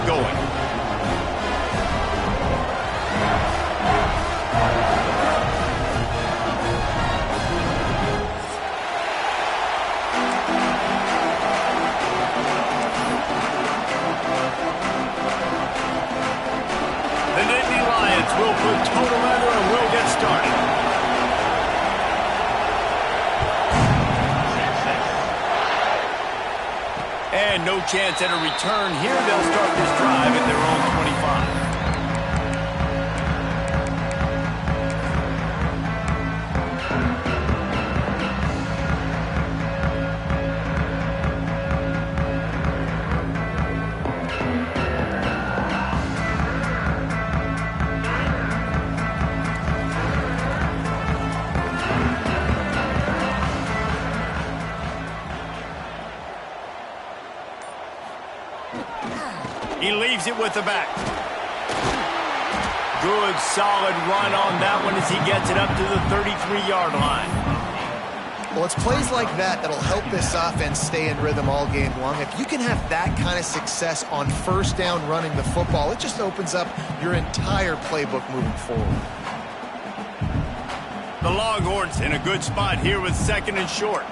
it going. Will put total leather and will get started. And no chance at a return here. They'll start this drive at their own 25. He leaves it with the back. Good, solid run on that one as he gets it up to the 33-yard line. Well, it's plays like that that'll help this offense stay in rhythm all game long. If you can have that kind of success on first down running the football, it just opens up your entire playbook moving forward. The Longhorns in a good spot here with 2nd and short.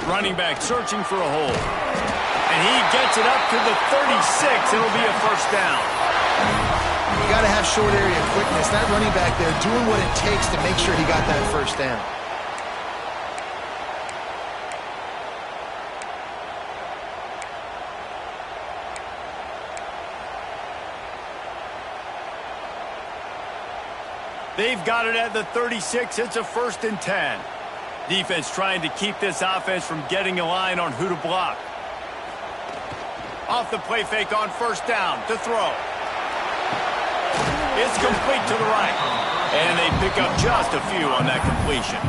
Running back searching for a hole. And he gets it up to the 36. It'll be a first down. You got to have short area quickness. That running back there doing what it takes to make sure he got that first down. They've got it at the 36. It's a 1st and 10. Defense trying to keep this offense from getting a line on who to block. Off the play fake on first down to throw. It's complete to the right. And they pick up just a few on that completion.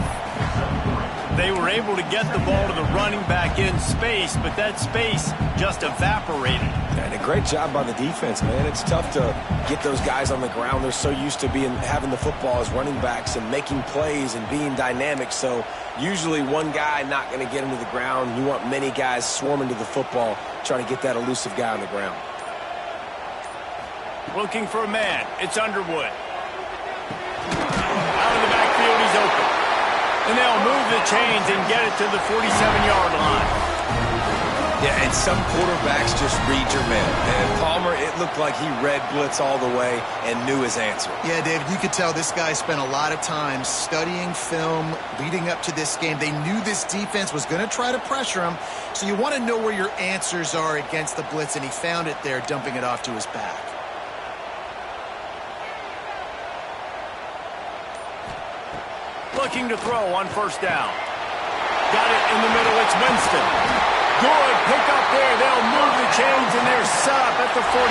They were able to get the ball to the running back in space, but that space just evaporated. And a great job by the defense, man. It's tough to get those guys on the ground. They're so used to having the football as running backs and making plays and being dynamic. So usually one guy not going to get him to the ground. You want many guys swarming to the football, trying to get that elusive guy on the ground. Looking for a man. It's Underwood. Out of the backfield, he's open. And they'll move the chains and get it to the 47-yard line. Yeah, and some quarterbacks just read your mail. And Palmer, it looked like he read blitz all the way and knew his answer. Yeah, David, you could tell this guy spent a lot of time studying film leading up to this game. They knew this defense was going to try to pressure him, so you want to know where your answers are against the blitz, and he found it there, dumping it off to his back. Looking to throw on first down. Got it in the middle. It's Winston. Good pick up there. They'll move the chains, and they're set up at the 41.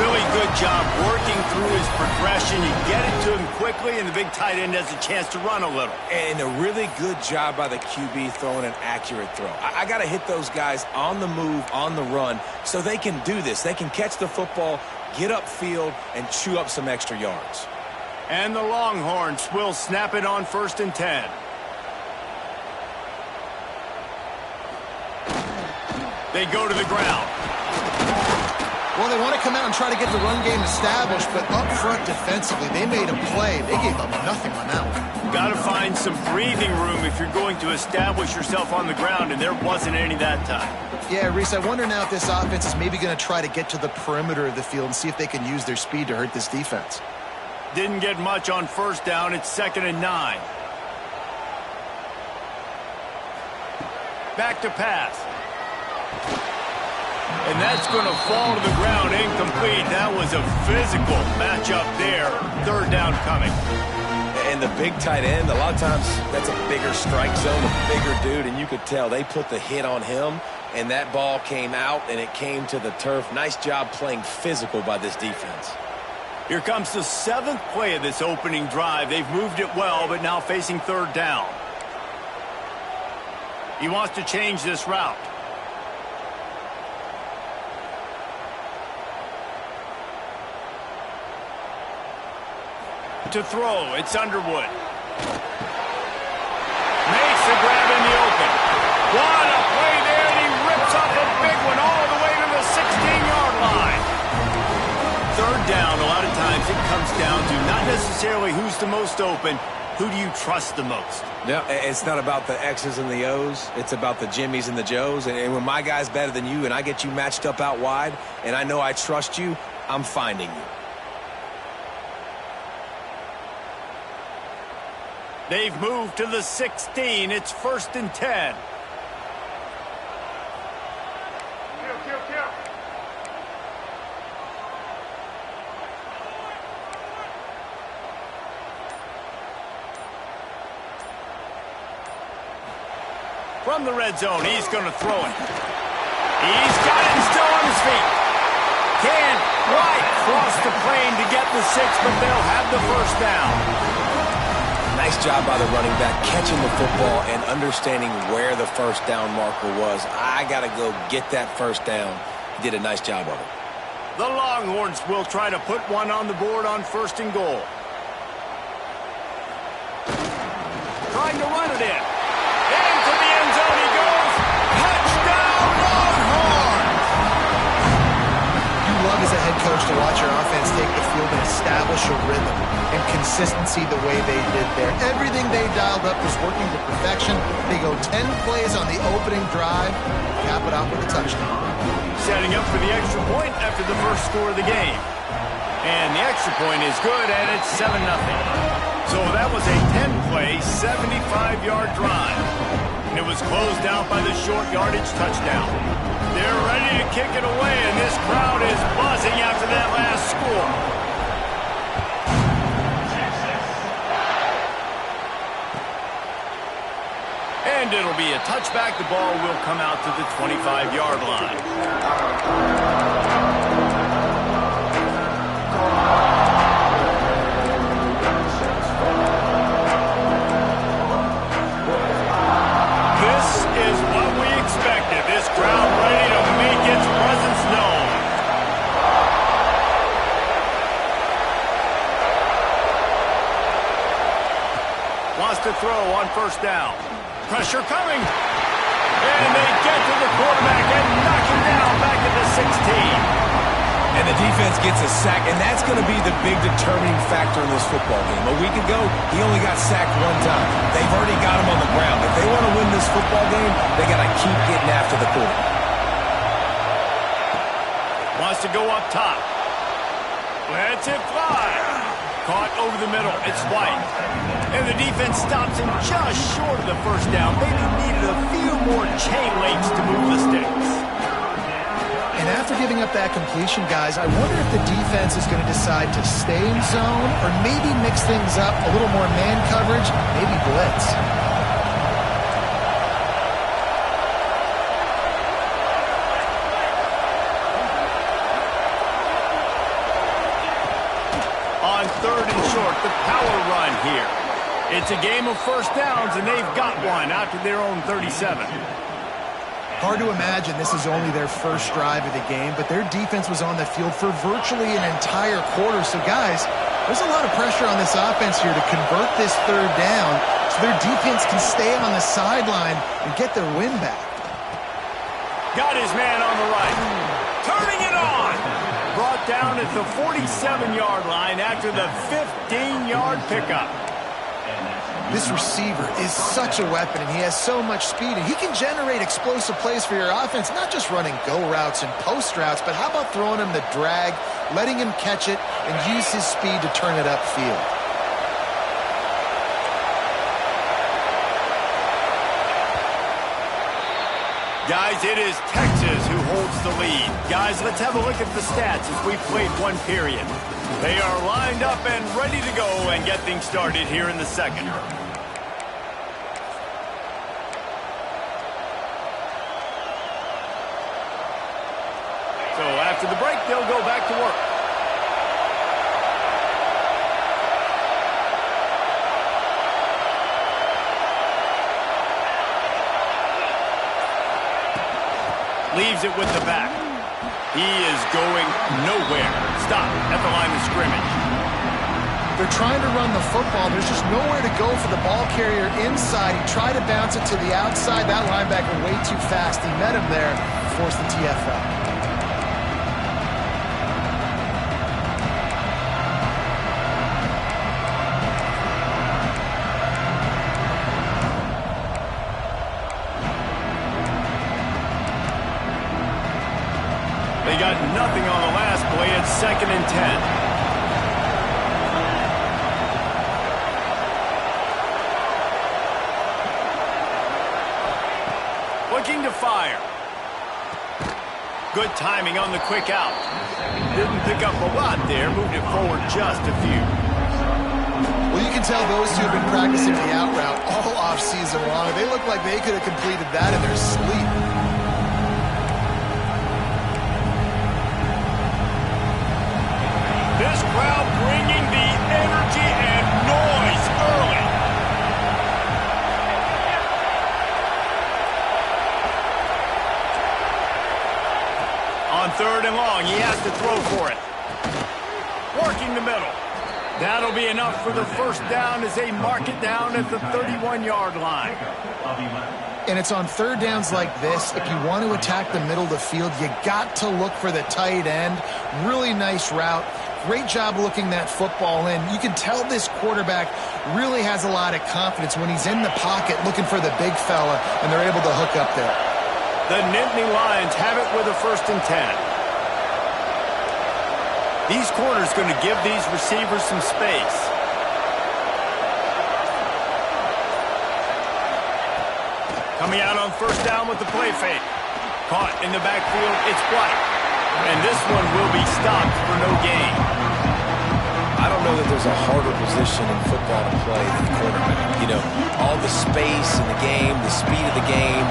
Really good job working through his progression. You get it to him quickly, and the big tight end has a chance to run a little. And a really good job by the QB throwing an accurate throw. I got to hit those guys on the move, on the run, so they can do this. They can catch the football, get upfield, and chew up some extra yards. And the Longhorns will snap it on 1st and 10. They go to the ground. Well, they want to come out and try to get the run game established, but up front defensively, they made a play. They gave up nothing on that one. Got to find some breathing room if you're going to establish yourself on the ground, and there wasn't any that time. Yeah, Reese, I wonder now if this offense is maybe going to try to get to the perimeter of the field and see if they can use their speed to hurt this defense. Didn't get much on first down. It's 2nd and 9. Back to pass. And that's going to fall to the ground incomplete. That was a physical matchup there. 3rd down coming. And the big tight end, a lot of times that's a bigger strike zone, a bigger dude, and you could tell they put the hit on him, and that ball came out, and it came to the turf. Nice job playing physical by this defense. Here comes the 7th play of this opening drive. They've moved it well, but now facing 3rd down. He wants to change this route. to throw. It's Underwood. Makes the grab in the open. What a play there, and he rips off a big one all the way to the 16-yard line. Third down, a lot of times it comes down to not necessarily who's the most open, who do you trust the most? Yeah, it's not about the X's and the O's. It's about the Jimmies and the Joes. And when my guy's better than you and I get you matched up out wide and I know I trust you, I'm finding you. They've moved to the 16. It's 1st and 10. From the red zone, he's going to throw it. He's got it and still on his feet. Can't quite cross the plane to get the 6, but they'll have the first down. Nice job by the running back catching the football and understanding where the first down marker was. I got to go get that first down. He did a nice job of it. The Longhorns will try to put one on the board on 1st and goal. Trying to run it in. Into the end zone he goes. Touchdown, Longhorns! You love as a head coach to watch your offense take the field and establish a rhythm and consistency the way they did there. Everything they dialed up was working to perfection. They go 10 plays on the opening drive, cap it out with a touchdown. Setting up for the extra point after the first score of the game. And the extra point is good, and it's 7-0. So that was a 10-play, 75-yard drive. And it was closed out by the short yardage touchdown. They're ready to kick it away, and this crowd is buzzing after that last score. And it'll be a touchback. The ball will come out to the 25-yard line. This crowd ready to make its presence known. Wants to throw on 1st down. Pressure coming. And they get to the quarterback and knock him down back at the 16. And the defense gets a sack, and that's going to be the big determining factor in this football game. A week ago, he only got sacked 1 time. They've already got him on the ground. If they want to win this football game, they got to keep getting after the quarterback. Wants to go up top. Lets it fly. Caught over the middle. It's White. And the defense stops him just short of the first down. Maybe needed a few more chain links to move the sticks. And after giving up that completion, guys, I wonder if the defense is going to decide to stay in zone or maybe mix things up, a little more man coverage, maybe blitz. On 3rd and short, the power run here. It's a game of first downs, and they've got one out to their own 37. Hard to imagine this is only their first drive of the game, but their defense was on the field for virtually an entire quarter. So, guys, there's a lot of pressure on this offense here to convert this 3rd down so their defense can stay on the sideline and get their win back. Got his man on the right. Turning it on. Brought down at the 47-yard line after the 15-yard pickup. This receiver is such a weapon, and he has so much speed, and he can generate explosive plays for your offense, not just running go routes and post routes, but how about throwing him the drag, letting him catch it, and use his speed to turn it upfield. Guys, it is Texas who holds the lead. Guys, let's have a look at the stats as we played one period. They are lined up and ready to go and get things started here in the second. So after the break, they'll go back to work. Leaves it with the back. He is going nowhere. Stop at the line of scrimmage. They're trying to run the football. There's just nowhere to go for the ball carrier inside. He tried to bounce it to the outside. That linebacker way too fast. He met him there, forced the TFL. They got nothing on the last play. It's 2nd and 10. Looking to fire. Good timing on the quick out. Didn't pick up a lot there. Moved it forward just a few. Well, you can tell those two have been practicing the out route all off-season long. They look like they could have completed that in their sleep. This crowd bringing the energy and noise early. On 3rd and long, he has to throw for it. Working the middle. That'll be enough for the first down as they mark it down at the 31-yard line. And it's on 3rd downs like this. If you want to attack the middle of the field, you got to look for the tight end. Really nice route. Great job looking that football in. You can tell this quarterback really has a lot of confidence when he's in the pocket looking for the big fella, and they're able to hook up there. The Nittany Lions have it with a 1st and 10. These corners going to give these receivers some space. Coming out on 1st down with the play fake. Caught in the backfield. It's White. And this one will be stopped for no gain. I don't know that there's a harder position in football to play than quarterback. You know, all the space in the game, the speed of the game,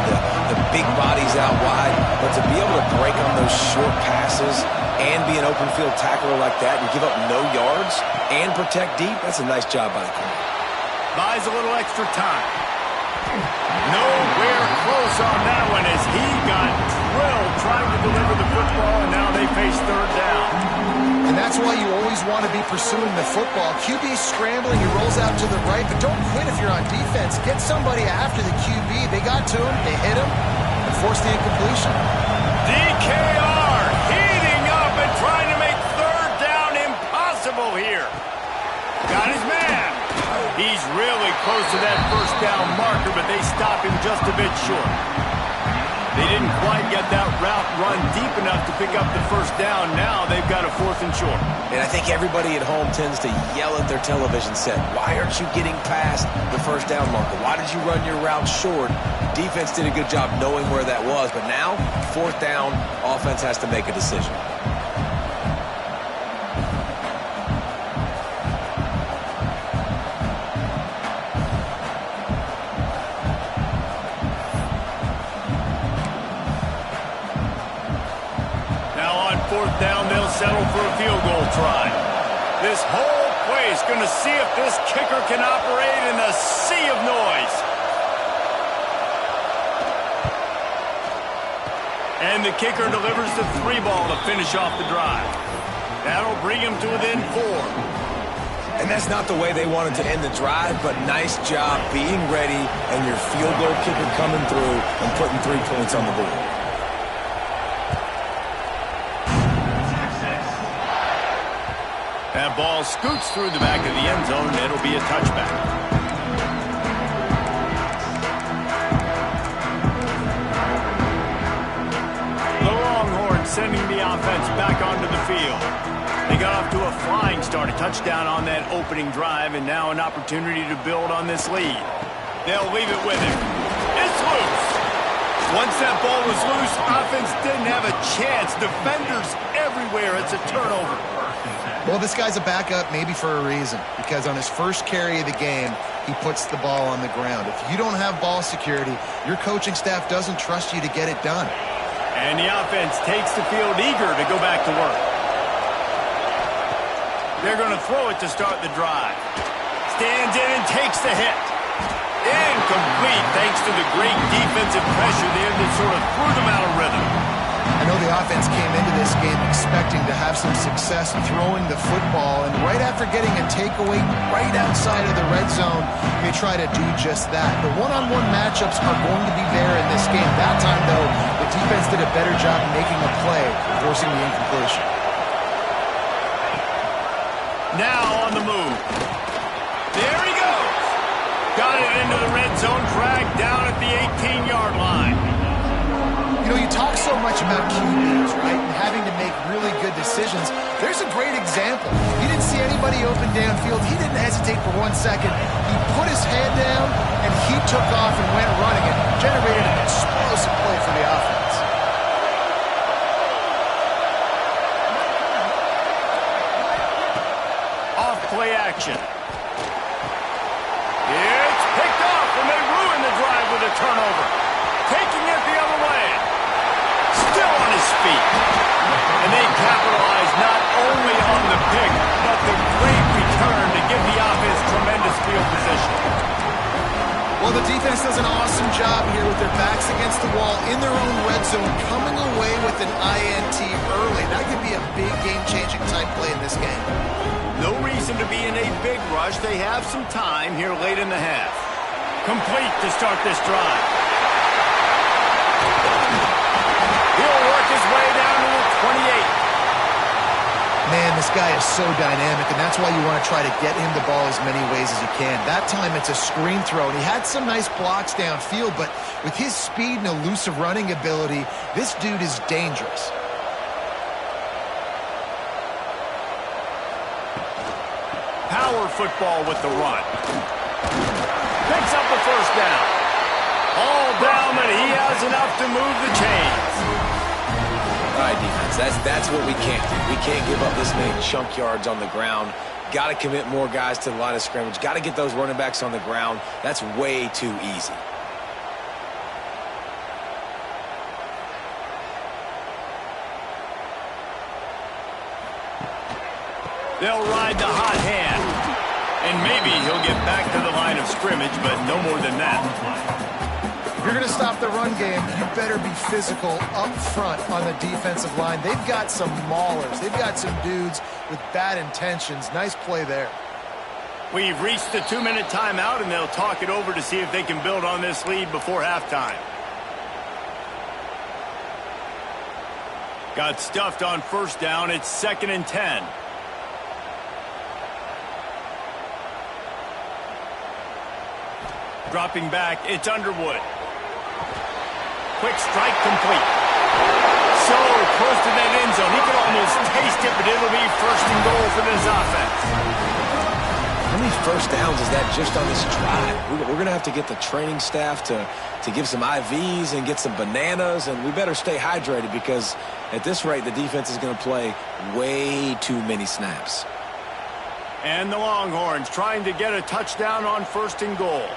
the big bodies out wide. But to be able to break on those short passes and be an open field tackler like that and give up no yards and protect deep, that's a nice job by the corner. Buys a little extra time. Nowhere close on that one as he got drilled trying to deliver the football, and now they face 3rd down. And that's why you always want to be pursuing the football. QB scrambling, he rolls out to the right, but don't quit if you're on defense. Get somebody after the QB. They got to him, they hit him, and forced the incompletion. DKR heating up and trying to make 3rd down impossible here. Got his man. He's really close to that 1st down marker, but they stop him just a bit short. They didn't quite get that route run deep enough to pick up the 1st down. Now they've got a 4th and short. And I think everybody at home tends to yell at their television set, why aren't you getting past the 1st down marker? Why did you run your route short? Defense did a good job knowing where that was, but now, 4th down, offense has to make a decision. Settle for a field goal try. This whole place going to see if this kicker can operate in a sea of noise. And the kicker delivers the 3 ball to finish off the drive. That'll bring him to within 4. And that's not the way they wanted to end the drive, but nice job being ready and your field goal kicker coming through and putting 3 points on the board. That ball scoots through the back of the end zone, and it'll be a touchback. The Longhorns sending the offense back onto the field. They got off to a flying start, a touchdown on that opening drive, and now an opportunity to build on this lead. They'll leave it with him. It's loose. Once that ball was loose, offense didn't have a chance. Defenders everywhere. It's a turnover. Well, this guy's a backup maybe for a reason, because on his first carry of the game, he puts the ball on the ground. If you don't have ball security, your coaching staff doesn't trust you to get it done. And the offense takes the field eager to go back to work. They're going to throw it to start the drive. Stands in and takes the hit. Incomplete thanks to the great defensive pressure there that sort of threw them out of rhythm. I know the offense came into this game expecting to have some success throwing the football, and right after getting a takeaway right outside of the red zone, they try to do just that. The one-on-one matchups are going to be there in this game. That time, though, the defense did a better job making a play, forcing the incompletion. Now on the move. There he goes. Got it into the red zone, dragged down at the 18-yard line. You know, you talk so much about QBs, right, and having to make really good decisions. There's a great example. He didn't see anybody open downfield. He didn't hesitate for 1 second. He put his head down, and he took off and went running and generated an explosive play for the offense. Play action. It's picked off, and they ruin the drive with a turnover. Taking it the other way. Still on his feet. And they capitalize not only on the pick, but the great return to give the offense tremendous field position. Well, the defense does an awesome job here with their backs against the wall in their own red zone, coming away with an INT early. That could be a big game-changing type play in this game. No reason to be in a big rush. They have some time here late in the half. Complete to start this drive. He'll work his way down to the 28. Man, this guy is so dynamic, and that's why you want to try to get him the ball as many ways as you can. That time it's a screen throw, and he had some nice blocks downfield, but with his speed and elusive running ability, this dude is dangerous. Power football with the run. Picks up the first down. All down, and he has enough to move the chains. All right, defense, that's what we can't do. We can't give up this many chunk yards on the ground. Got to commit more guys to the line of scrimmage. Got to get those running backs on the ground. That's way too easy. They'll ride the hot hand. And maybe he'll get back to the line of scrimmage, but no more than that. If you're going to stop the run game, you better be physical up front on the defensive line. They've got some maulers. They've got some dudes with bad intentions. Nice play there. We've reached the 2-minute timeout, and they'll talk it over to see if they can build on this lead before halftime. Got stuffed on first down. It's 2nd and 10. Dropping back, it's Underwood. Quick strike complete. So close to that end zone. He could almost taste it, but it'll be 1st and goal for this offense. How many first downs is that just on this drive? We're going to have to get the training staff to give some IVs and get some bananas, and we better stay hydrated because at this rate, the defense is going to play way too many snaps. And the Longhorns trying to get a touchdown on 1st and goal.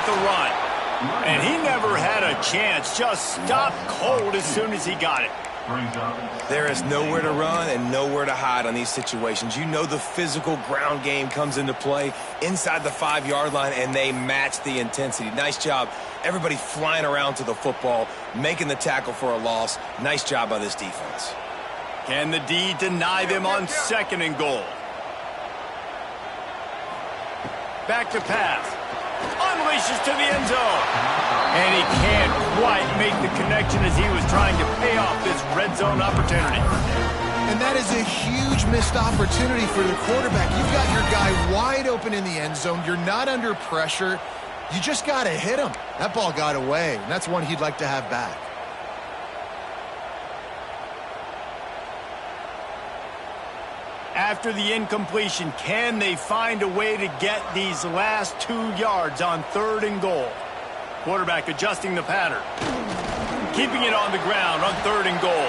The run. And he never had a chance. Just stopped cold as soon as he got it. There is nowhere to run and nowhere to hide on these situations. You know the physical ground game comes into play inside the 5-yard line, and they match the intensity. Nice job. Everybody flying around to the football, making the tackle for a loss. Nice job by this defense. Can the D deny them on 2nd and goal? Back to pass. Unleashes to the end zone. And he can't quite make the connection as he was trying to pay off this red zone opportunity. And that is a huge missed opportunity for the quarterback. You've got your guy wide open in the end zone. You're not under pressure. You just got to hit him. That ball got away, and that's one he'd like to have back. After the incompletion, can they find a way to get these last 2 yards on 3rd and goal? Quarterback adjusting the pattern. Keeping it on the ground on 3rd and goal.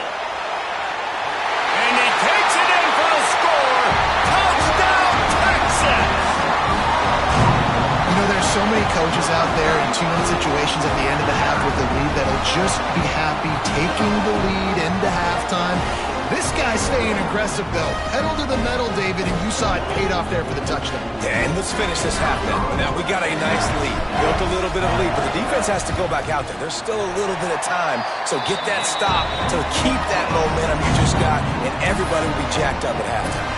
And he takes it in for the score. Touchdown, Texas! You know, there's so many coaches out there in two-minute situations at the end of the half with the lead that'll just be happy taking the lead into halftime. This guy's staying aggressive, though. Pedal to the metal, David, and you saw it paid off there for the touchdown. Yeah, and let's finish this half then. Now, we got a nice lead. Built a little bit of lead, but the defense has to go back out there. There's still a little bit of time, so get that stop to keep that momentum you just got, and everybody will be jacked up at halftime.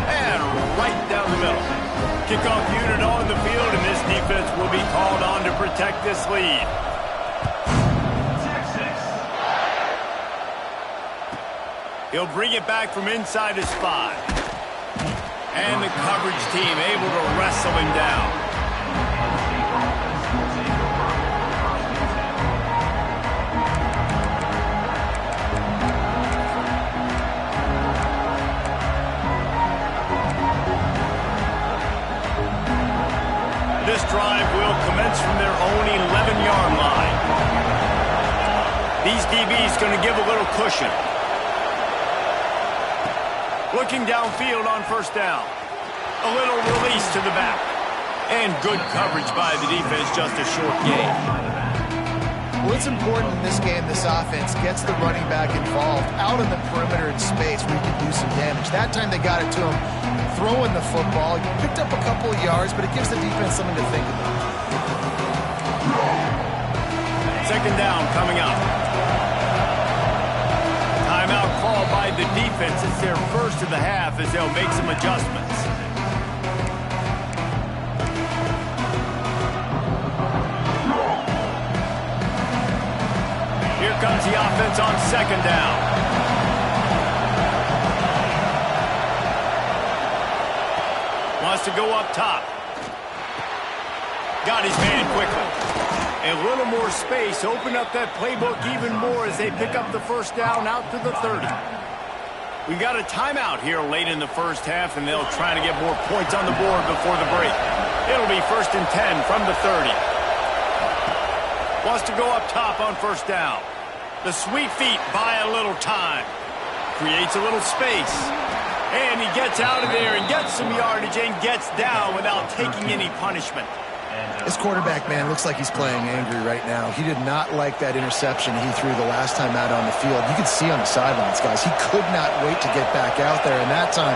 And right down the middle. Kickoff unit on the field, and this defense will be called on to protect this lead. He'll bring it back from inside his 5. And the coverage team able to wrestle him down. This drive will commence from their own 11-yard line. These DBs going to give a little cushion. Looking downfield on first down. A little release to the back. And good coverage by the defense, just a short gain. Well, it's important in this game this offense gets the running back involved out in the perimeter in space where he can do some damage. That time they got it to him throwing the football. He picked up a couple of yards, but it gives the defense something to think about. Second down coming up. Timeout called by the defense. It's their first of the half as they'll make some adjustments. Here comes the offense on second down. Wants to go up top. Got his man quickly. A little more space, open up that playbook even more as they pick up the first down out to the 30. We've got a timeout here late in the first half, and they'll try to get more points on the board before the break. It'll be 1st and 10 from the 30. Wants to go up top on first down. The sweet feet buy a little time. Creates a little space. And he gets out of there and gets some yardage and gets down without taking any punishment. This quarterback, man, looks like he's playing angry right now. He did not like that interception he threw the last time out on the field. You could see on the sidelines, guys, he could not wait to get back out there. And that time,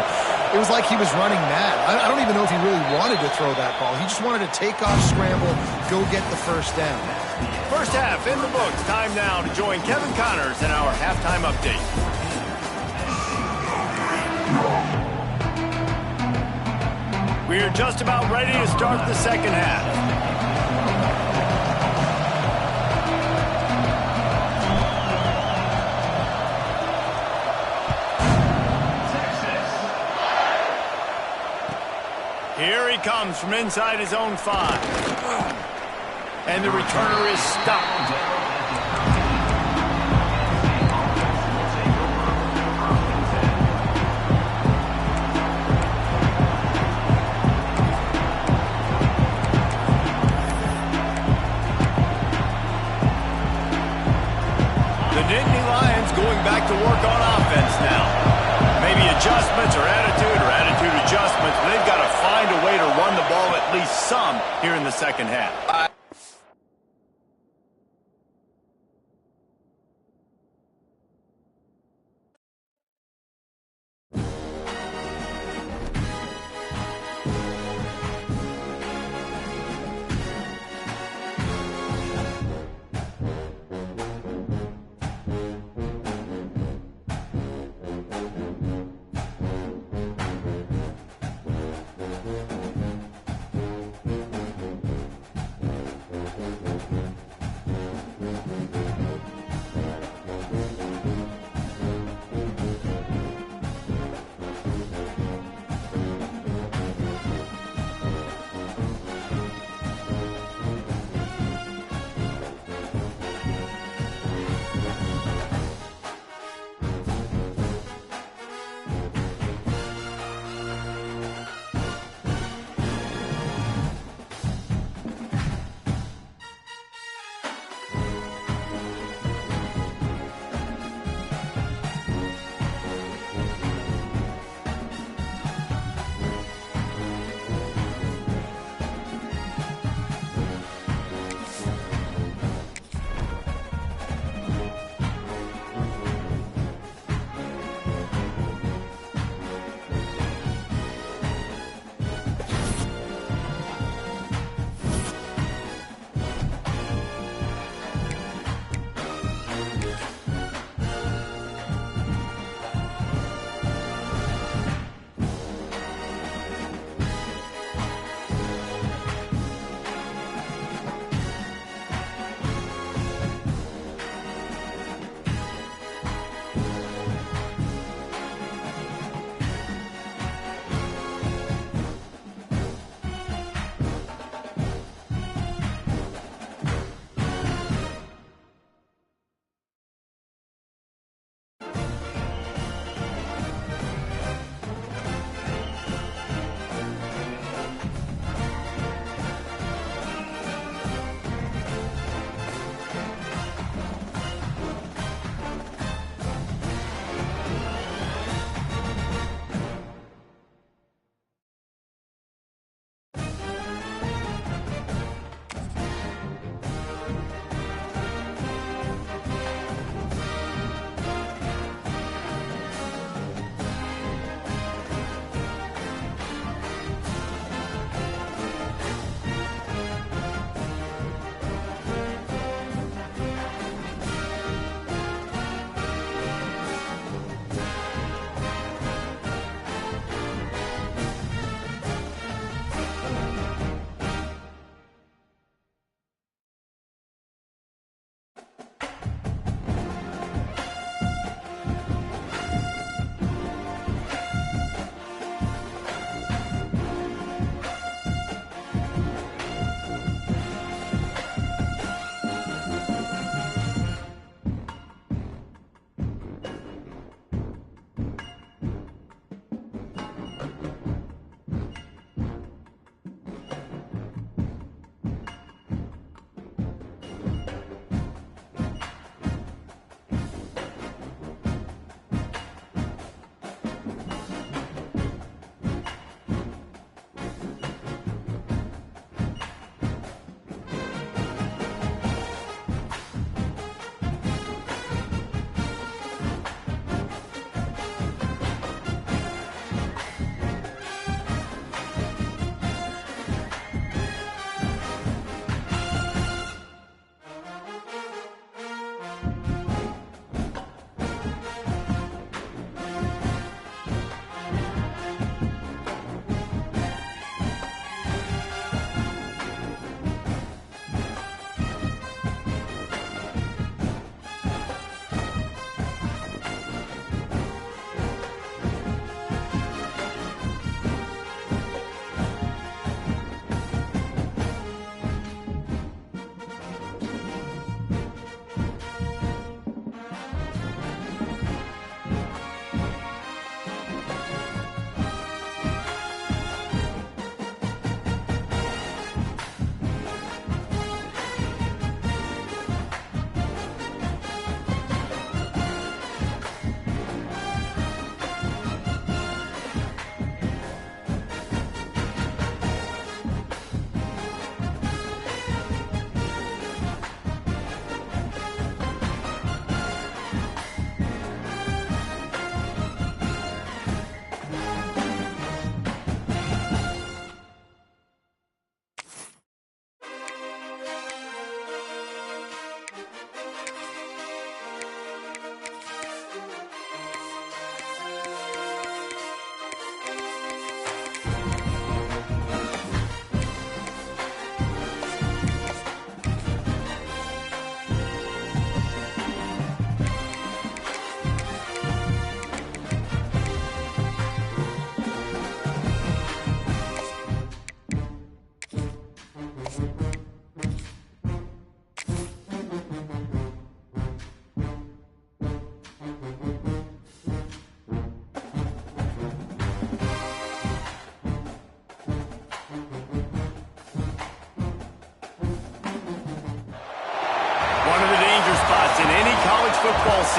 it was like he was running mad. I don't even know if he really wanted to throw that ball. He just wanted to take off, scramble, go get the first down. First half in the books. Time now to join Kevin Connors in our halftime update. We're just about ready to start the second half. Here he comes from inside his own 5. And the returner is stopped. Back to work on offense now. Maybe adjustments or attitude adjustments, but they've got to find a way to run the ball at least some here in the second half.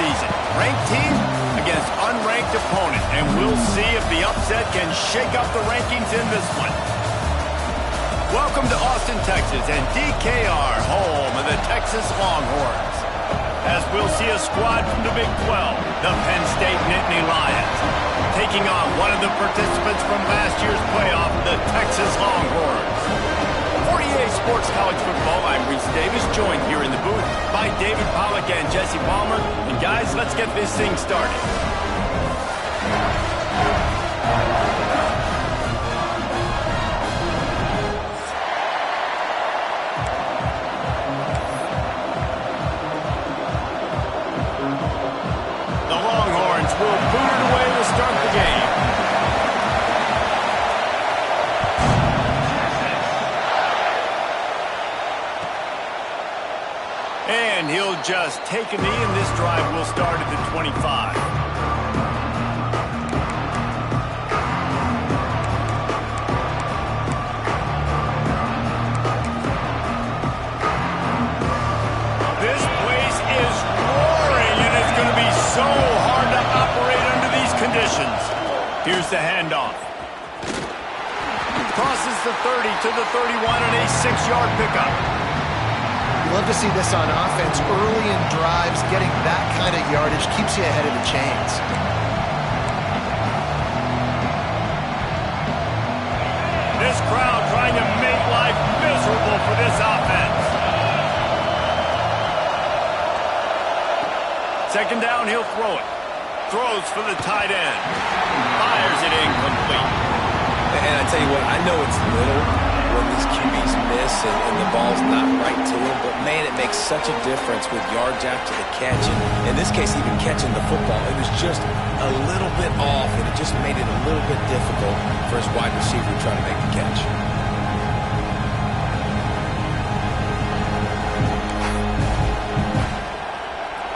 season. Ranked team against unranked opponent, and we'll see if the upset can shake up the rankings in this one. Welcome to Austin, Texas, and DKR, home of the Texas Longhorns. As we'll see a squad from the Big 12, the Penn State Nittany Lions, taking on one of the participants from last year's playoff, the Texas Longhorns. 48 Sports College Football, I'm Reese Davis, joined here in the booth by David Pollack and Jesse Palmer. And guys, let's get this thing started. The Longhorns will boot it away to start the game. And he'll just take a knee, and this drive will start at the 25. This place is roaring, and it's going to be so hard to operate under these conditions. Here's the handoff. Crosses the 30 to the 31 and a 6-yard pickup. Love to see this on offense early in drives. Getting that kind of yardage keeps you ahead of the chains. This crowd trying to make life miserable for this offense. Second down, he'll throw it. Throws for the tight end. Fires it incomplete. And I tell you what, I know it's little when these QBs miss and the ball's not right to him, but man, it makes such a difference with yards after the catch. And in this case, even catching the football, it was just a little bit off, and it just made it a little bit difficult for his wide receiver to try to make the catch.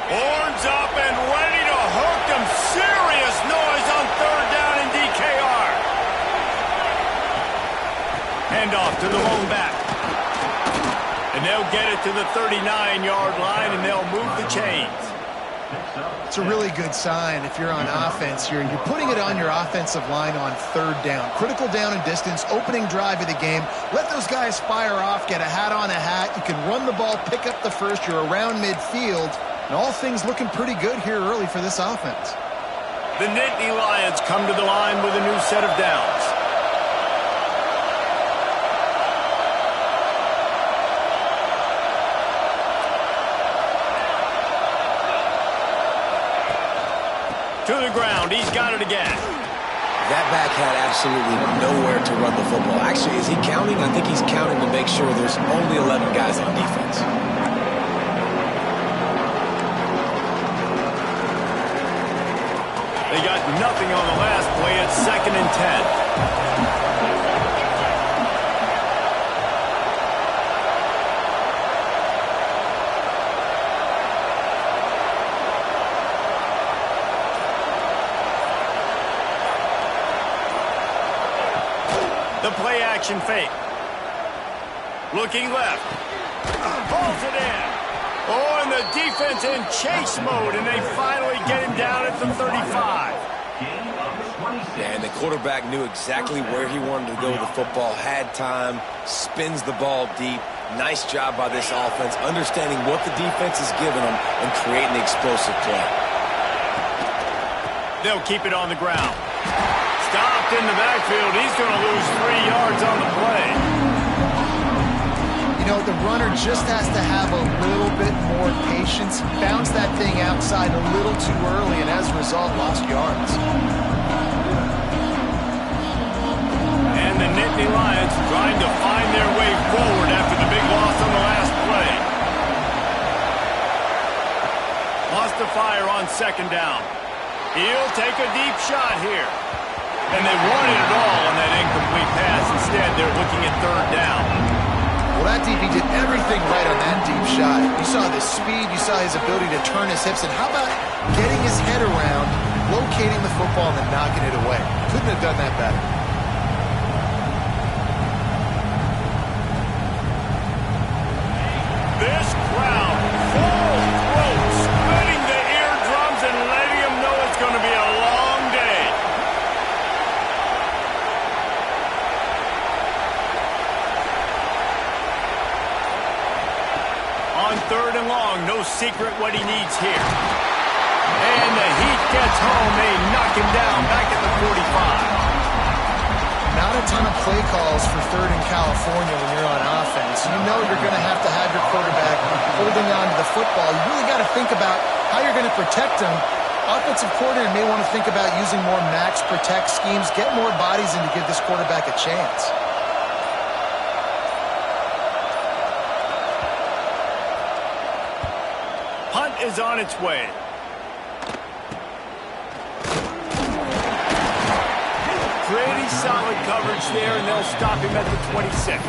Horns up and ready to hook them. Serious noise on third down in DKR. Handoff to the lone back. And they'll get it to the 39-yard line, and they'll move the chains. It's a really good sign if you're on offense. You're putting it on your offensive line on third down. Critical down and distance, opening drive of the game. Let those guys fire off, get a hat on a hat. You can run the ball, pick up the first. You're around midfield. And all things looking pretty good here early for this offense. The Nittany Lions come to the line with a new set of downs. To the ground, he's got it again. That back had absolutely nowhere to run the football. Actually, is he counting? I think he's counting to make sure there's only 11 guys on defense. They got nothing on the last play. It's 2nd and 10. The play action fake. Looking left. Pulls it in. Oh, and the defense in chase mode, and they finally get him down at the 35. Yeah, and the quarterback knew exactly where he wanted to go with the football, had time, spins the ball deep. Nice job by this offense, understanding what the defense is giving them and creating the explosive play. They'll keep it on the ground. Stopped in the backfield. He's going to lose 3 yards on the play. You know, the runner just has to have a little bit more patience. Bounce that thing outside a little too early, and as a result, lost yards. And the Nittany Lions trying to find their way forward after the big loss on the last play. Lost the fire on 2nd down. He'll take a deep shot here. And they wanted it all on that incomplete pass. Instead, they're looking at 3rd down. Well, that DB did everything right on that deep shot. You saw the speed, you saw his ability to turn his hips, and how about getting his head around, locating the football, and then knocking it away? Couldn't have done that better. This crowd, full throat, splitting the eardrum. accurate what he needs here. And the heat gets home. They knock him down back at the 45. Not a ton of play calls for 3rd and California when you're on offense. You know you're going to have your quarterback holding on to the football. You really got to think about how you're going to protect him. Offensive coordinator may want to think about using more max protect schemes, get more bodies in to give this quarterback a chance. Punt is on its way. Pretty solid coverage there, and they'll stop him at the 26.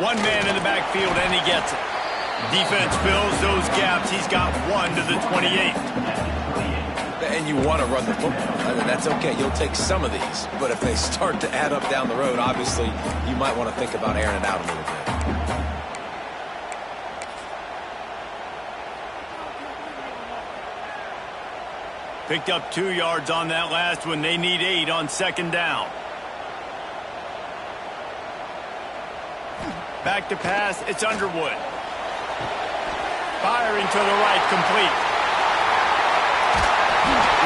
One man in the backfield, and he gets it. Defense fills those gaps. He's got one to the 28. And you want to run the football. I mean, that's okay. You'll take some of these. But if they start to add up down the road, obviously, you might want to think about airing it out a little bit. Picked up 2 yards on that last one. They need 8 on 2nd down. Back to pass, it's Underwood. Firing to the right, complete.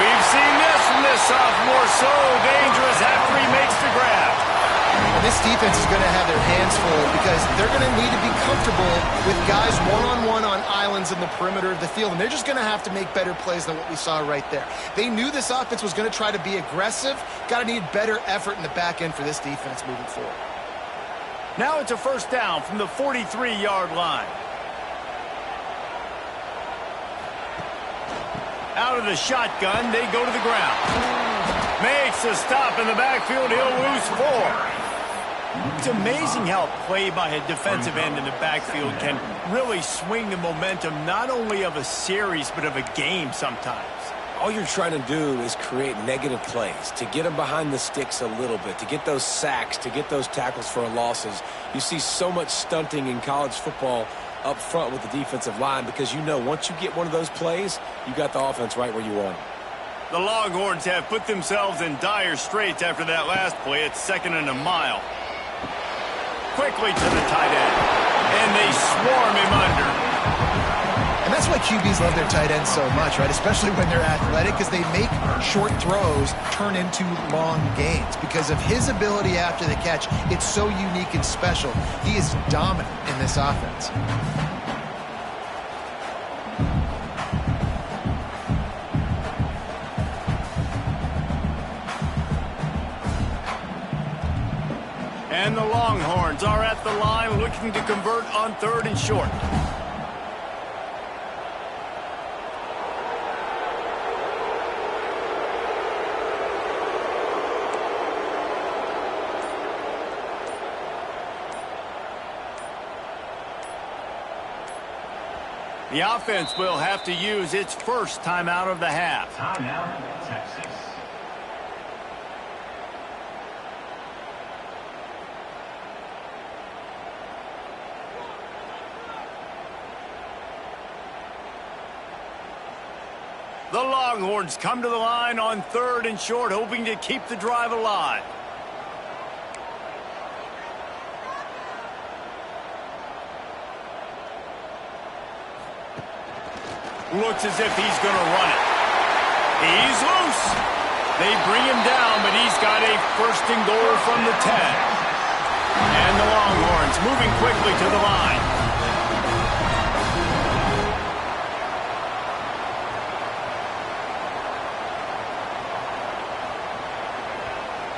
We've seen this from this sophomore, so dangerous after he makes the grab. Well, this defense is going to have their hands full because they're going to need to be comfortable with guys one-on-one on islands in the perimeter of the field, and they're just going to have to make better plays than what we saw right there. They knew this offense was going to try to be aggressive. Got to need better effort in the back end for this defense moving forward. Now it's a 1st down from the 43-yard line. Out of the shotgun, they go to the ground. Makes a stop in the backfield. He'll lose 4. It's amazing how a play by a defensive end in the backfield can really swing the momentum not only of a series but of a game sometimes. All you're trying to do is create negative plays, to get them behind the sticks a little bit, to get those sacks, to get those tackles for losses. You see so much stunting in college football up front with the defensive line because you know once you get one of those plays, you got the offense right where you want it. The Longhorns have put themselves in dire straits after that last play. It's 2nd and a mile. Quickly to the tight end, and they swarm him under. And that's why QBs love their tight ends so much, right? Especially when they're athletic, because they make short throws turn into long gains. Because of his ability after the catch, it's so unique and special. He is dominant in this offense. And the Longhorns are at the line looking to convert on 3rd and short. The offense will have to use its first timeout of the half. Timeout, Texas. The Longhorns come to the line on 3rd and short, hoping to keep the drive alive. Looks as if he's going to run it. He's loose. They bring him down, but he's got a 1st and goal from the 10. And the Longhorns moving quickly to the line.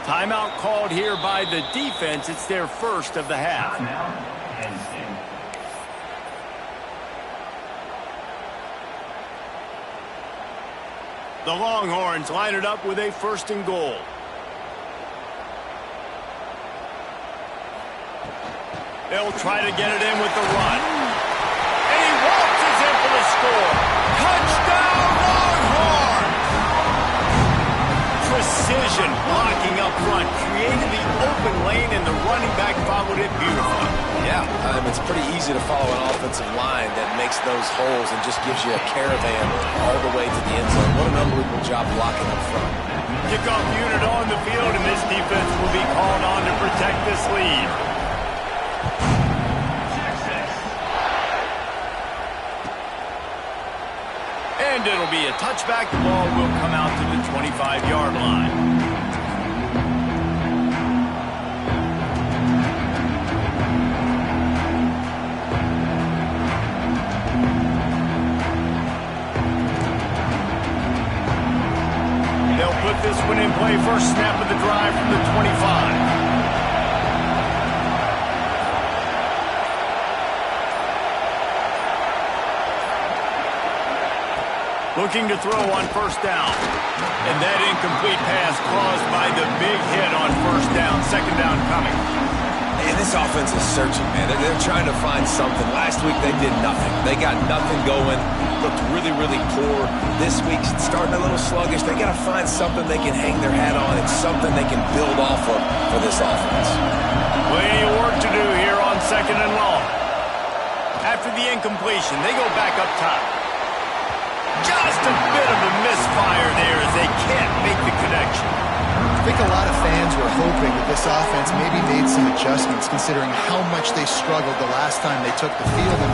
Timeout called here by the defense. It's their first of the half. The Longhorns line it up with a 1st and goal. They'll try to get it in with the run. for the score. Touchdown, Longhorns! Precision blocking up front, created the open lane, and the running back followed it beautifully. Yeah, it's pretty easy to follow an offensive line that makes those holes and just gives you a caravan all the way to the end zone. What an unbelievable job blocking up front. Kickoff unit on the field, and this defense will be called on to protect this lead. And it'll be a touchback. The ball will come out to the 25-yard line. They'll put this one in play. First snap of the drive from the 25. Looking to throw on first down. And that incomplete pass caused by the big hit on first down. Second down coming. And this offense is searching, man. They're trying to find something. Last week they did nothing. They got nothing going. Looked really, really poor. This week's starting a little sluggish. They got to find something they can hang their hat on. It's something they can build off of for this offense. Plenty of work to do here on second and long. After the incompletion, they go back up top. Just a bit of a misfire there as they can't make the connection. I think a lot of fans were hoping that this offense maybe made some adjustments considering how much they struggled the last time they took the field. And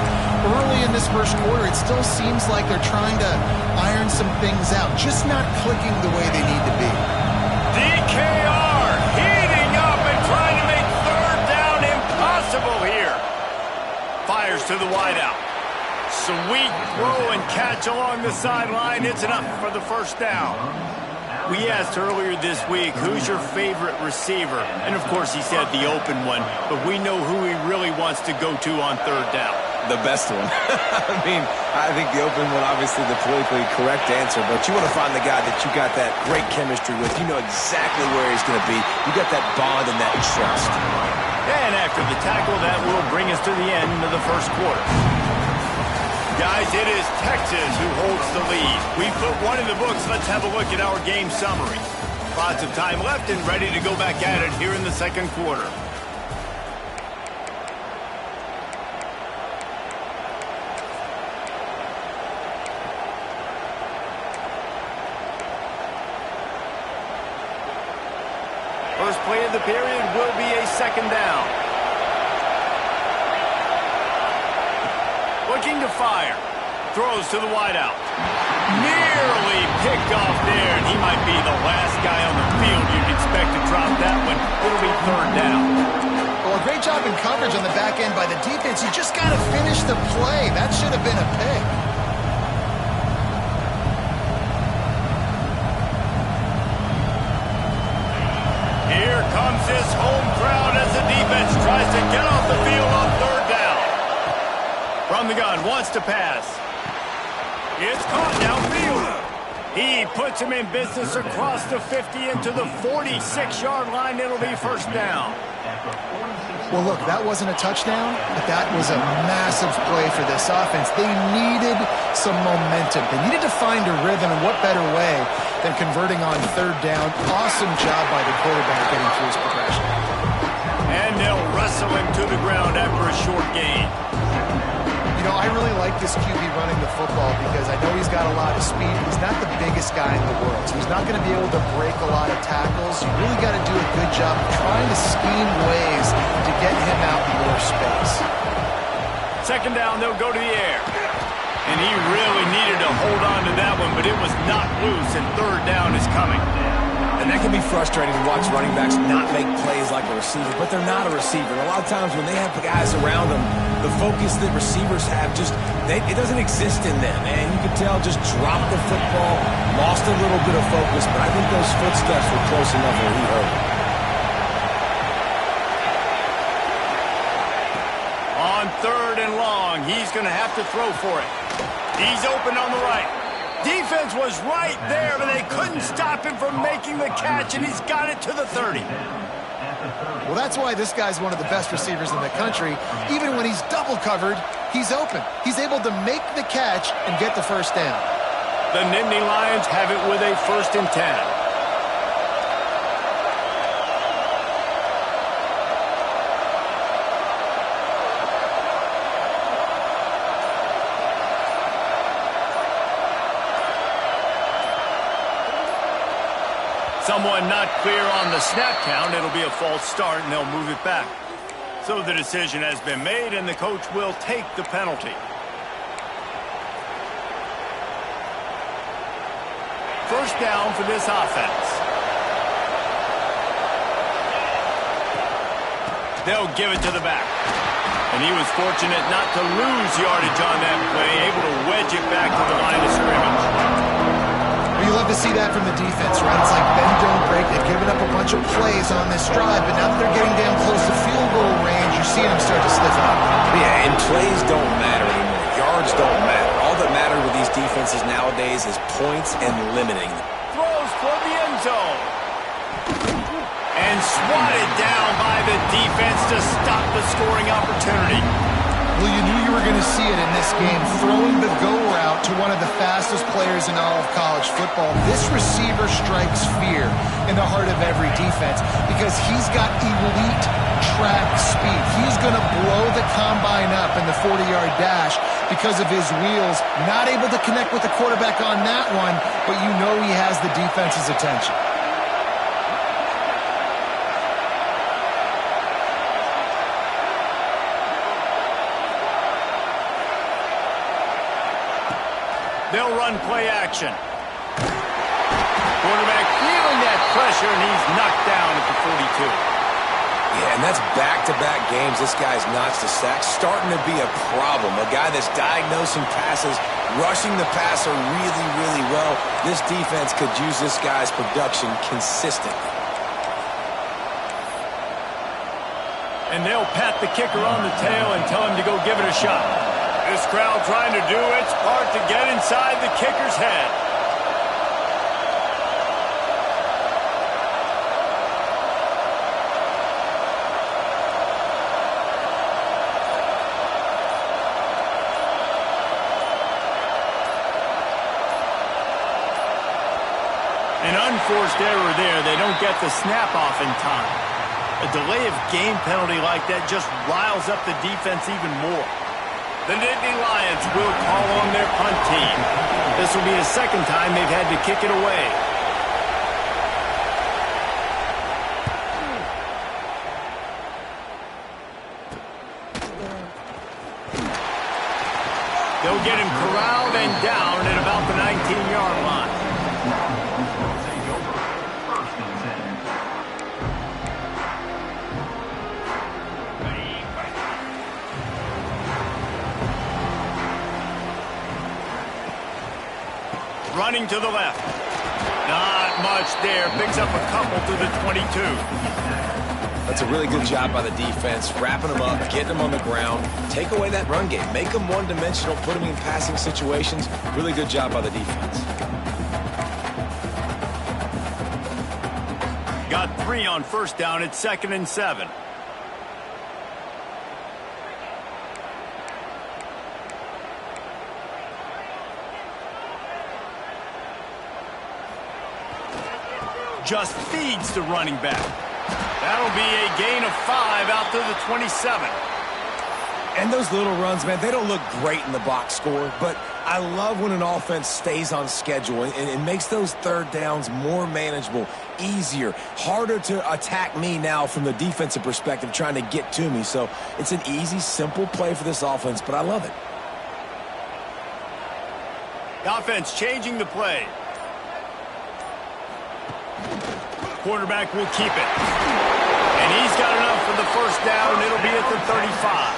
early in this first quarter, it still seems like they're trying to iron some things out, just not clicking the way they need to be. DKR heating up and trying to make third down impossible here. Fires to the wideout. Sweet throw and catch along the sideline. It's enough for the first down. We asked earlier this week, who's your favorite receiver? And, of course, he said the open one, but we know who he really wants to go to on third down. The best one. I think the open one, obviously the politically correct answer, but you want to find the guy that you got that great chemistry with. You know exactly where he's going to be. You got that bond and that trust. And after the tackle, that will bring us to the end of the first quarter. Guys, it is Texas who holds the lead. We put one in the books. Let's have a look at our game summary. Lots of time left and ready to go back at it here in the second quarter. First play of the period will be a second down. Looking to fire. Throws to the wideout. Nearly picked off there, and he might be the last guy on the field you'd expect to drop that one. It'll be third down. Well, a great job in coverage on the back end by the defense. You just got to finish the play. That should have been a pick. Here comes this home crowd as the defense tries to get off the field on third down. From the gun, wants to pass. It's caught downfield. He puts him in business across the 50 into the 46-yard line. It'll be first down. Well, look, that wasn't a touchdown, but that was a massive play for this offense. They needed some momentum. They needed to find a rhythm, and what better way than converting on third down. Awesome job by the quarterback getting through his progression. And they'll wrestle him to the ground after a short gain. You know, I really like this QB running the football because I know he's got a lot of speed. He's not the biggest guy in the world, so he's not going to be able to break a lot of tackles. You really got to do a good job trying to scheme ways to get him out in more space. Second down, they'll go to the air. And he really needed to hold on to that one, but it was not loose, and third down is coming. And that can be frustrating to watch running backs not make plays like a receiver, but they're not a receiver. And a lot of times when they have guys around them, the focus that receivers have it doesn't exist in them. And you can tell just dropped the football, lost a little bit of focus, but I think those footsteps were close enough where he heard it. On third and long, he's going to have to throw for it. He's open on the right. Defense was right there, but they couldn't stop him from making the catch, and he's got it to the 30. Well, that's why this guy's one of the best receivers in the country. Even when he's double covered, he's open. He's able to make the catch and get the first down. The Nittany Lions have it with a 1st and 10. Someone not clear on the snap count. It'll be a false start, and they'll move it back. So the decision has been made, and the coach will take the penalty. First down for this offense. They'll give it to the back. And he was fortunate not to lose yardage on that play, able to wedge it back to the line of scrimmage. You love to see that from the defense, right? It's like bend, don't break. They've given up a bunch of plays on this drive, but now that they're getting down close to field goal range, you're seeing them start to stiffen up. Yeah, and plays don't matter anymore. Yards don't matter. All that matters with these defenses nowadays is points and limiting them. Throws toward the end zone. And swatted down by the defense to stop the scoring opportunity. Well, you knew you were going to see it in this game, throwing the go route to one of the fastest players in all of college football. This receiver strikes fear in the heart of every defense because he's got elite track speed. He's going to blow the combine up in the 40-yard dash because of his wheels. Not able to connect with the quarterback on that one, but you know he has the defense's attention. They'll run play action. Quarterback feeling that pressure, and he's knocked down at the 42. Yeah, and that's back-to-back games. This guy's notched a sack. Starting to be a problem. A guy that's diagnosing passes, rushing the passer really, really well. This defense could use this guy's production consistently. And they'll pat the kicker on the tail and tell him to go give it a shot. This crowd trying to do its part to get inside the kicker's head. An unforced error there. They don't get the snap off in time. A delay of game penalty like that just riles up the defense even more. The Nittany Lions will call on their punt team. This will be the second time they've had to kick it away. They'll get him corralled and down at about the 19-yard line. Running to the left. Not much there. Picks up a couple to the 22. That's a really good job by the defense, wrapping them up, getting them on the ground, take away that run game, make them one-dimensional, put them in passing situations. Really good job by the defense. Got 3 on first down at 2nd and 7. Just feeds the running back. That'll be a gain of 5 out to the 27. And those little runs, man, they don't look great in the box score, but I love when an offense stays on schedule and it makes those third downs more manageable, easier, harder to attack me now from the defensive perspective trying to get to me. So it's an easy, simple play for this offense, but I love it. The offense changing the play. Quarterback will keep it. And he's got enough for the first down. It'll be at the 35.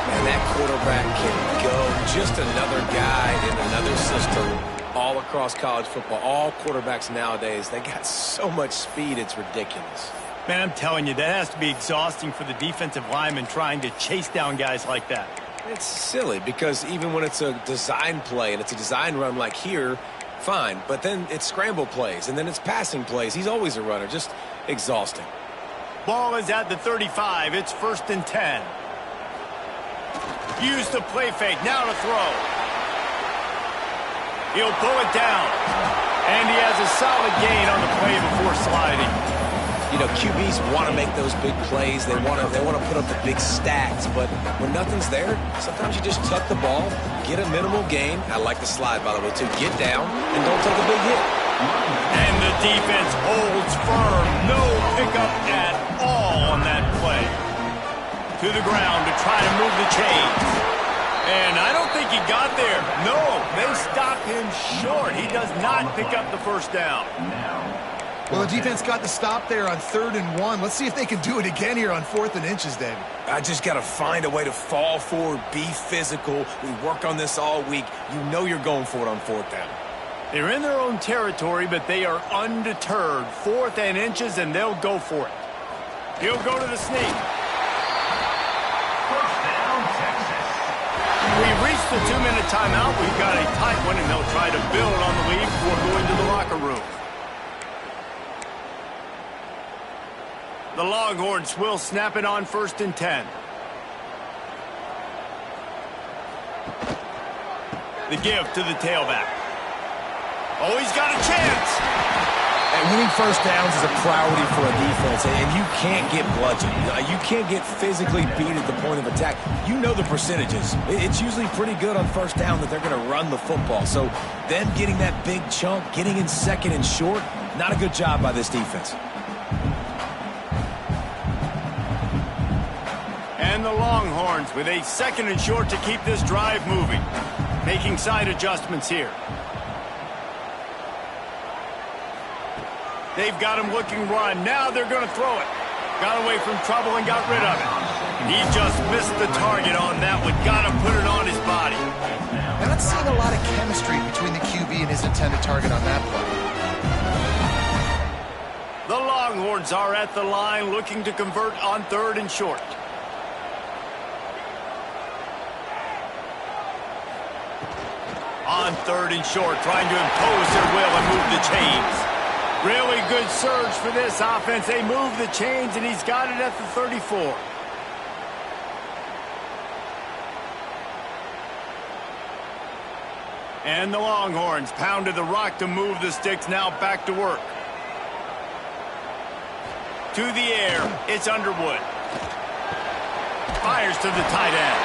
And that quarterback can go. Just another guy in another system all across college football. All quarterbacks nowadays, they got so much speed, it's ridiculous. Man, I'm telling you, that has to be exhausting for the defensive lineman trying to chase down guys like that. It's silly because even when it's a design play and it's a design run like here, fine, but then it's scramble plays, and then it's passing plays. He's always a runner, just exhausting. Ball is at the 35. It's 1st and 10. Use the play fake. Now to throw. He'll pull it down. And he has a solid gain on the play before sliding. You know, QBs want to make those big plays. They want to put up the big stats. But when nothing's there, sometimes you just tuck the ball, get a minimal gain. I like the slide, by the way, too. Get down and don't take a big hit. And the defense holds firm. No pickup at all on that play. To the ground to try to move the chains. And I don't think he got there. No, they stopped him short. He does not pick up the first down. Well, the defense got the stop there on 3rd and 1. Let's see if they can do it again here on 4th and inches, David. I just got to find a way to fall forward, be physical. We work on this all week. You know you're going for it on 4th down. They're in their own territory, but they are undeterred. 4th and inches, and they'll go for it. He'll go to the sneak. First down, Texas. We've reached the 2-minute timeout. We've got a tight one, and they'll try to build on the lead before going to the locker room. The Longhorns will snap it on 1st and 10. The give to the tailback. Oh, he's got a chance. And winning first downs is a priority for a defense, and you can't get bludgeoned. You can't get physically beat at the point of attack. You know the percentages. It's usually pretty good on first down that they're going to run the football. So them getting that big chunk, getting in 2nd and short, not a good job by this defense. And the Longhorns with a 2nd and short to keep this drive moving. Making side adjustments here. They've got him looking run. Now they're going to throw it. Got away from trouble and got rid of it. He just missed the target on that one. Got to put it on his body. I'm not seeing a lot of chemistry between the QB and his intended target on that play. The Longhorns are at the line looking to convert on 3rd and short. On 3rd and short, trying to impose their will and move the chains. Really good surge for this offense. They move the chains, and he's got it at the 34. And the Longhorns pounded the rock to move the sticks. Now back to work. To the air, it's Underwood. Fires to the tight end.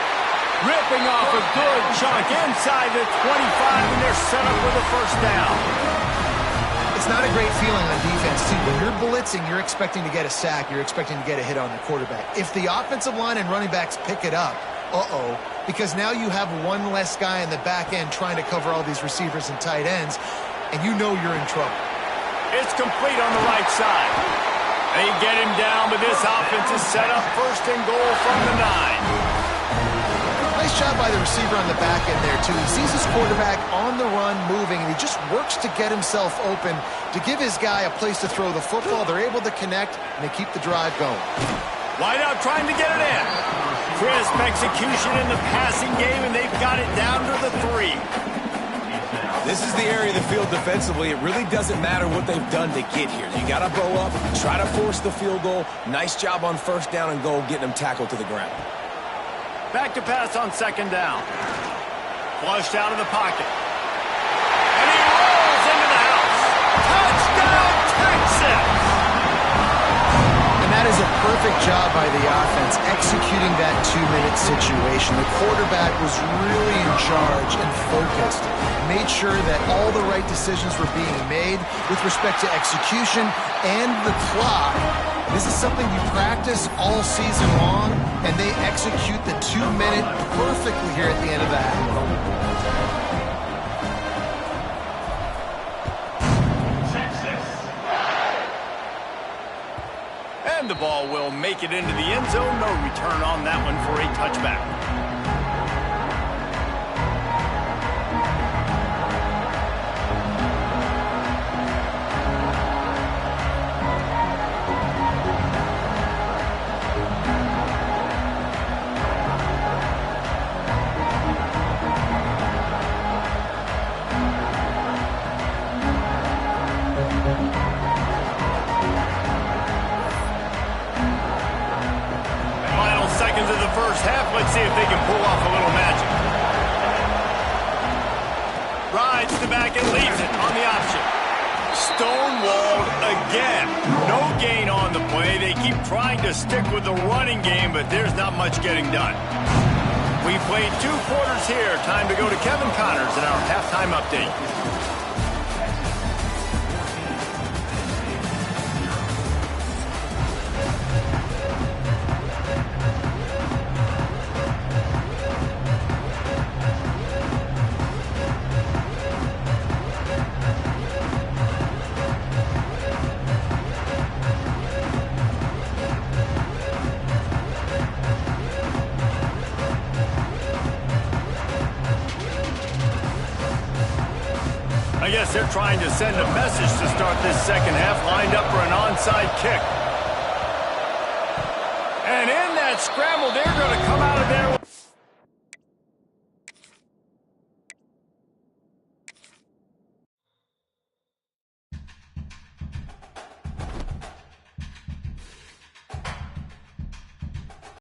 Ripping off a good chunk inside the 25, and they're set up with a first down. It's not a great feeling on defense, too. When you're blitzing, you're expecting to get a sack. You're expecting to get a hit on the quarterback. If the offensive line and running backs pick it up, because now you have one less guy in the back end trying to cover all these receivers and tight ends, and you know you're in trouble. It's complete on the right side. They get him down, but this offense is set up 1st and goal from the 9. Nice job by the receiver on the back end there, too. He sees his quarterback on the run moving, and he just works to get himself open to give his guy a place to throw the football. They're able to connect, and they keep the drive going. Wide out trying to get it in. Crisp execution in the passing game, and they've got it down to the 3. This is the area of the field defensively. It really doesn't matter what they've done to get here. You got to bow up, try to force the field goal. Nice job on 1st down and goal, getting them tackled to the ground. Back to pass on 2nd down. Flushed out of the pocket. And he rolls into the house. Touchdown, Texas! And that is a perfect job by the offense, executing that 2-minute situation. The quarterback was really in charge and focused. Made sure that all the right decisions were being made with respect to execution and the clock. This is something you practice all season long, and they execute the 2-minute perfectly here at the end of the half. And the ball will make it into the end zone. No return on that one for a touchback. and leaves it on the option. Stonewalled again. No gain on the play. They keep trying to stick with the running game, but there's not much getting done. We played 2 quarters here. Time to go to Kevin Connors in our halftime update. I guess they're trying to send a message to start this second half, lined up for an onside kick. And in that scramble, they're going to come out of there.